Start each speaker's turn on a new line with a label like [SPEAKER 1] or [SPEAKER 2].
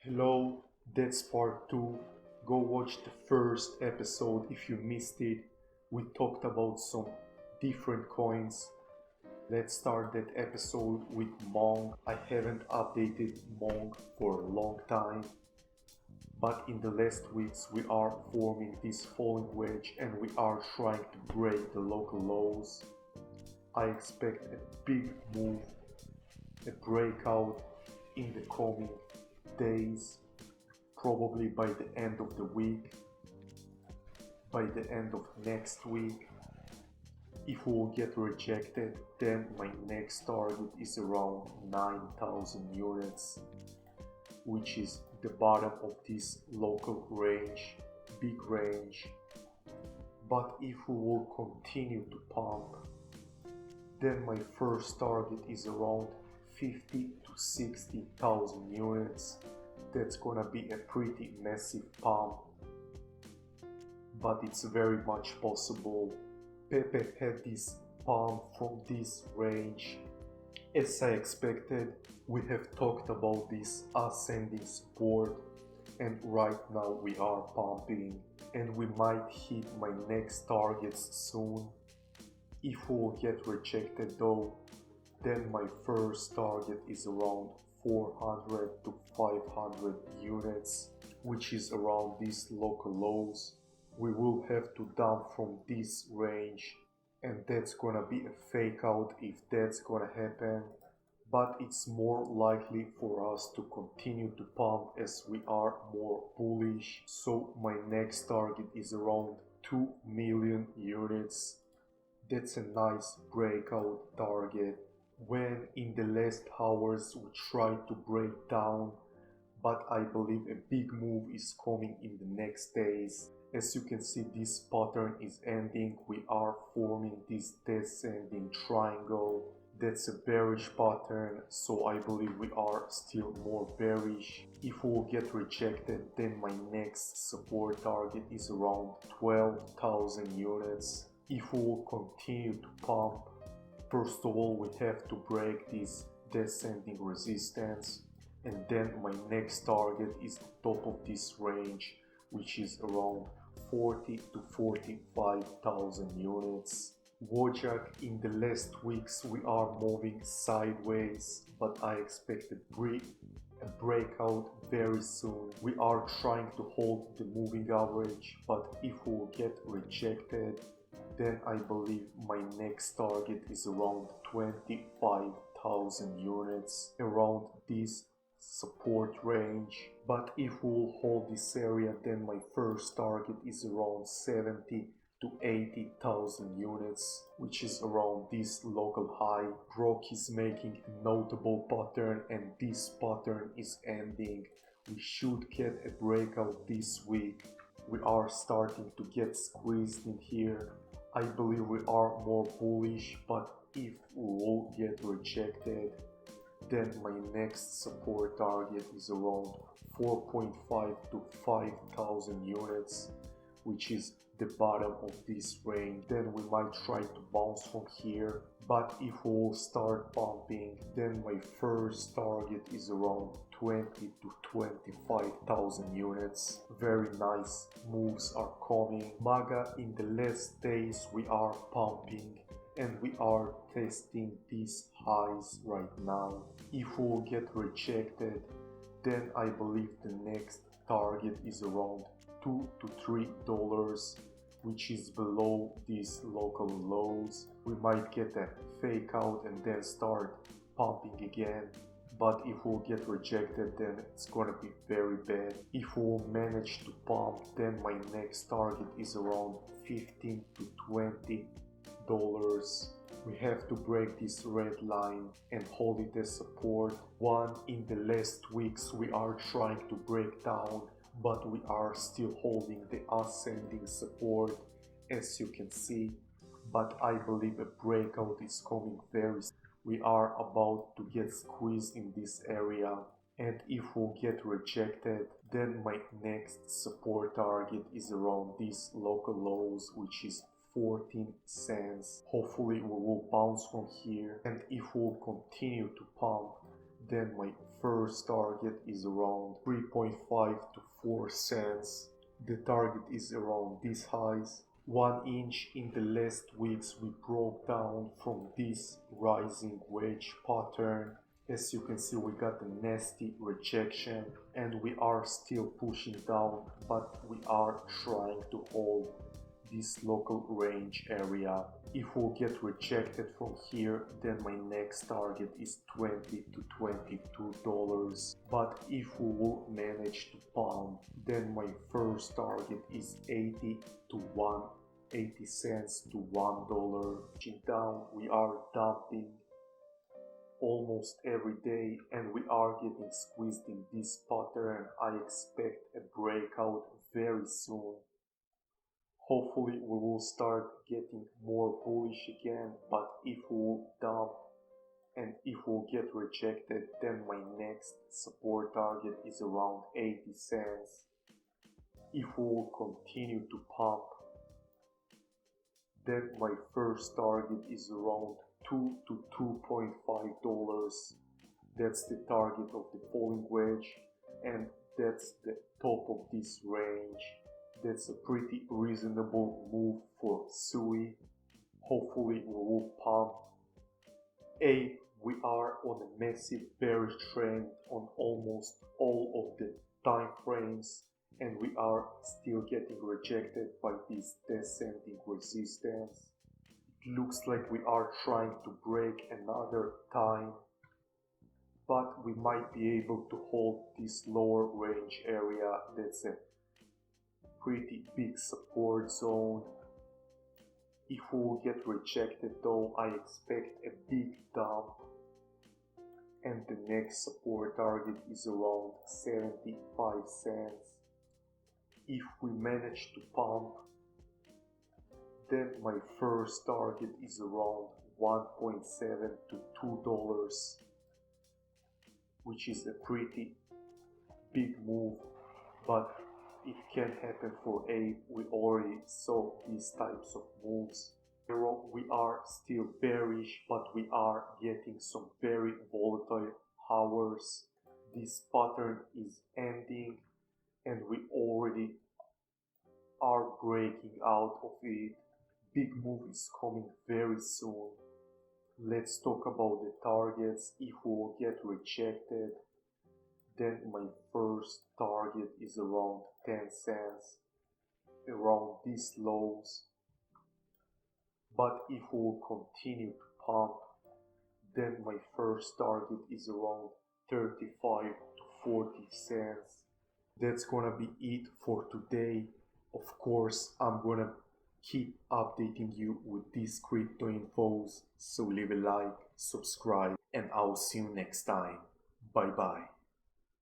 [SPEAKER 1] Hello, that's part 2. Go watch the first episode if you missed it. We talked about some different coins. Let's start that episode with MONG. I haven't updated MONG for a long time, but in the last weeks we are forming this falling wedge and we are trying to break the local lows. I expect a big move, a breakout in the coming days, probably by the end of the week, by the end of next week. If we will get rejected, then my next target is around 9,000 units, which is the bottom of this local range, big range. But if we will continue to pump, then my first target is around 50 to 60,000 units. That's gonna be a pretty massive pump, but it's very much possible. PEPE had this pump from this range. As I expected, we have talked about this ascending support, and right now we are pumping and we might hit my next targets soon. If we will get rejected though, then my first target is around 400 to 500 units, which is around these local lows. We will have to dump from this range, and that's gonna be a fake out if that's gonna happen, but it's more likely for us to continue to pump as we are more bullish. So my next target is around 2 million units. That's a nice breakout target. When in the last hours we tried to break down, but I believe a big move is coming in the next days. As you can see, this pattern is ending. We are forming this descending triangle. That's a bearish pattern, so I believe we are still more bearish. If we will get rejected, then my next support target is around 12,000 units. If we will continue to pump, first of all we have to break this descending resistance, and then my next target is the top of this range, which is around 40 to 45,000 units. WOJAK, in the last weeks we are moving sideways, but I expect a breakout very soon. We are trying to hold the moving average, but if we will get rejected, then I believe my next target is around 25,000 units, around this support range. But if we will hold this area, then my first target is around 70 to 80,000 units, which is around this local high. GROK is making a notable pattern, and this pattern is ending. We should get a breakout this week. We are starting to get squeezed in here. I believe we are more bullish, but if we will get rejected, then my next support target is around 4.5 to 5,000 units, which is the bottom of this range. Then we might try to bounce from here, but if we will start pumping, then my first target is around 20 to 25,000 units. Very nice moves are coming. MAGA, in the last days we are pumping and we are testing these highs right now. If we will get rejected, then I believe the next target is around $2 to $3, which is below these local lows. We might get a fake out and then start pumping again, but if we'll get rejected, then it's gonna be very bad. If we'll manage to pump, then my next target is around $15 to $20. We have to break this red line and hold it as support. In the last weeks we are trying to break down, but we are still holding the ascending support, as you can see. But I believe a breakout is coming very soon. We are about to get squeezed in this area, and if we'll get rejected, then my next support target is around these local lows, which is 14 cents. Hopefully we will bounce from here, and if we'll continue to pump, Then my first target is around 3.5 to 4 cents. The target is around these highs. 1 inch in the last weeks we broke down from this rising wedge pattern. As you can see, we got a nasty rejection and we are still pushing down, but we are trying to hold this local range area. If we'll get rejected from here, then my next target is $20 to $22. But if we will manage to pump, then my first target is 80 cents to $1. Down, we are dumping almost every day and we are getting squeezed in this pattern. I expect a breakout very soon. Hopefully we will start getting more bullish again, but if we will dump and if we'll get rejected, then my next support target is around 80 cents. If we will continue to pump, then my first target is around $2 to $2.5. That's the target of the falling wedge and that's the top of this range. That's a pretty reasonable move for SUI. Hopefully we will pump. We are on a massive bearish trend on almost all of the time frames and we are still getting rejected by this descending resistance. It looks like we are trying to break another time, but we might be able to hold this lower range area. That's a pretty big support zone. If we will get rejected though, I expect a big dump and the next support target is around 75 cents. If we manage to pump, then my first target is around 1.7 to $2, which is a pretty big move, but it can happen for APE. We already saw these types of moves. We are still bearish, but we are getting some very volatile hours. This pattern is ending and we already are breaking out of it. Big move is coming very soon. Let's talk about the targets. If we will get rejected, then my first target is around 10 cents, around these lows. But if we will continue to pump, then my first target is around 35 to 40 cents. That's gonna be it for today. Of course, I'm gonna keep updating you with these crypto infos, so leave a like, subscribe, and I'll see you next time. Bye bye.